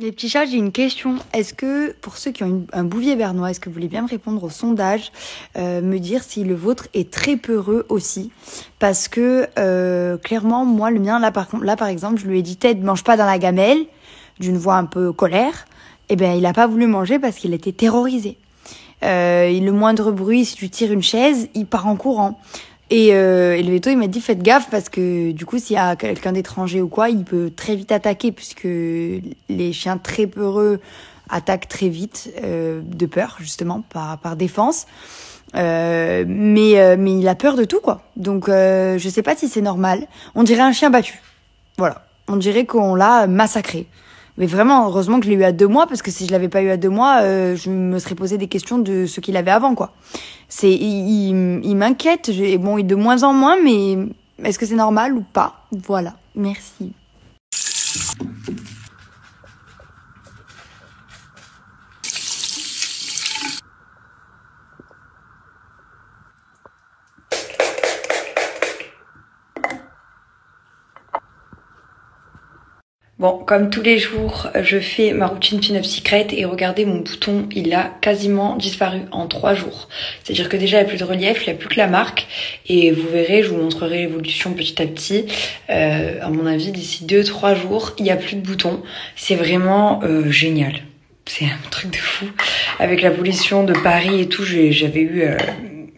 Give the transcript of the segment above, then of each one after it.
Les petits chats, j'ai une question. Est-ce que, pour ceux qui ont un bouvier bernois, est-ce que vous voulez bien me répondre au sondage, me dire si le vôtre est très peureux aussi? Parce que, clairement, moi, le mien, là, par exemple, je lui ai dit, Ted, mange pas dans la gamelle, d'une voix un peu colère. Eh ben, il a pas voulu manger parce qu'il était terrorisé. Le moindre bruit, si tu tires une chaise, il part en courant. Et le veto, il m'a dit faites gaffe parce que du coup, s'il y a quelqu'un d'étranger ou quoi, il peut très vite attaquer puisque les chiens très peureux attaquent très vite de peur, justement, par défense. Mais il a peur de tout, quoi. Donc, je sais pas si c'est normal. On dirait un chien battu. Voilà. On dirait qu'on l'a massacré. Mais vraiment, heureusement que je l'ai eu à 2 mois, parce que si je l'avais pas eu à 2 mois, je me serais posé des questions de ce qu'il avait avant, quoi. Il m'inquiète, bon, il de moins en moins, mais est-ce que c'est normal ou pas? Voilà, merci. Bon, comme tous les jours, je fais ma routine Pin Up Secret et regardez mon bouton, il a quasiment disparu en 3 jours. C'est-à-dire que déjà il n'y a plus de relief, il n'y a plus que la marque et vous verrez, je vous montrerai l'évolution petit à petit. À mon avis, d'ici 2-3 jours, il n'y a plus de bouton. C'est vraiment génial. C'est un truc de fou. Avec la pollution de Paris et tout, j'avais eu...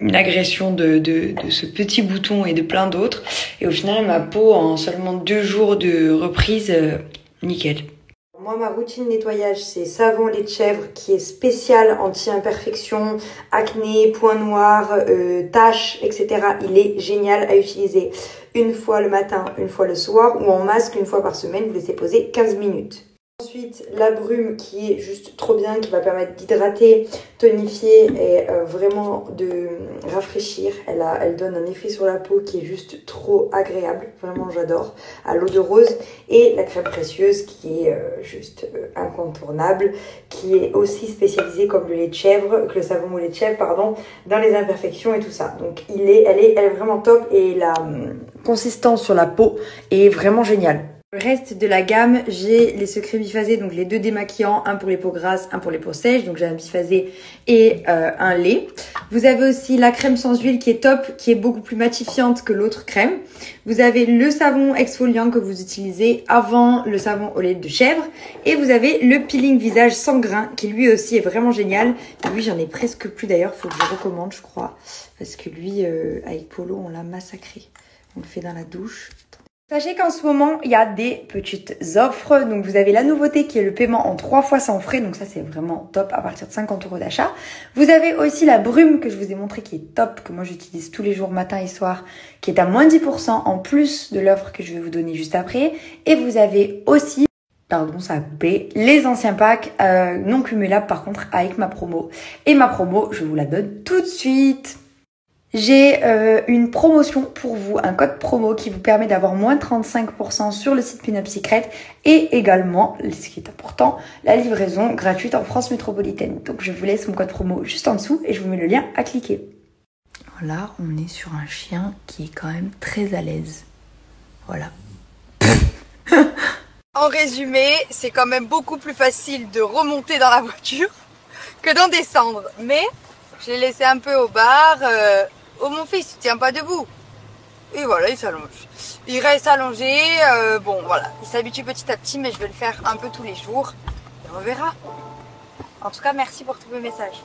une agression de ce petit bouton et de plein d'autres. Et au final, ma peau, en seulement 2 jours de reprise, nickel. Moi, ma routine nettoyage, c'est savon lait de chèvre qui est spécial anti-imperfection, acné, points noirs, taches, etc. Il est génial à utiliser une fois le matin, une fois le soir ou en masque une fois par semaine. Vous laissez poser 15 minutes. Ensuite, la brume qui est juste trop bien, qui va permettre d'hydrater, tonifier et vraiment de rafraîchir. Elle donne un effet sur la peau qui est juste trop agréable. Vraiment, j'adore. À l'eau de rose. Et la crème précieuse qui est juste incontournable, qui est aussi spécialisée comme le lait de chèvre, que le savon au lait de chèvre, pardon, dans les imperfections et tout ça. Donc, elle est vraiment top et la consistance sur la peau est vraiment géniale. Le reste de la gamme, j'ai les secrets biphasés, donc les 2 démaquillants, un pour les peaux grasses, un pour les peaux sèches, donc j'ai un biphasé et un lait. Vous avez aussi la crème sans huile qui est top, qui est beaucoup plus matifiante que l'autre crème. Vous avez le savon exfoliant que vous utilisez avant le savon au lait de chèvre. Et vous avez le peeling visage sans grains, qui lui aussi est vraiment génial. Lui, j'en ai presque plus d'ailleurs, faut que je recommande, je crois. Parce que lui, avec Polo, on l'a massacré. On le fait dans la douche. Sachez qu'en ce moment, il y a des petites offres. Donc, vous avez la nouveauté qui est le paiement en 3 fois sans frais. Donc, ça, c'est vraiment top à partir de 50 € d'achat. Vous avez aussi la brume que je vous ai montré qui est top, que moi, j'utilise tous les jours, matin et soir, qui est à moins 10% en plus de l'offre que je vais vous donner juste après. Et vous avez aussi, pardon, ça a coupé, les anciens packs non cumulables par contre avec ma promo. Et ma promo, je vous la donne tout de suite. J'ai une promotion pour vous, un code promo qui vous permet d'avoir moins 35% sur le site Pin Up Secret et également, ce qui est important, la livraison gratuite en France métropolitaine. Donc je vous laisse mon code promo juste en dessous et je vous mets le lien à cliquer. Voilà, on est sur un chien qui est quand même très à l'aise. Voilà. En résumé, c'est quand même beaucoup plus facile de remonter dans la voiture que d'en descendre. Mais je l'ai laissé un peu au bar. Oh mon fils, il tient pas debout. Et voilà, il s'allonge. Il reste allongé. Bon voilà, il s'habitue petit à petit, mais je vais le faire un peu tous les jours. Et on verra. En tout cas, merci pour tous vos messages.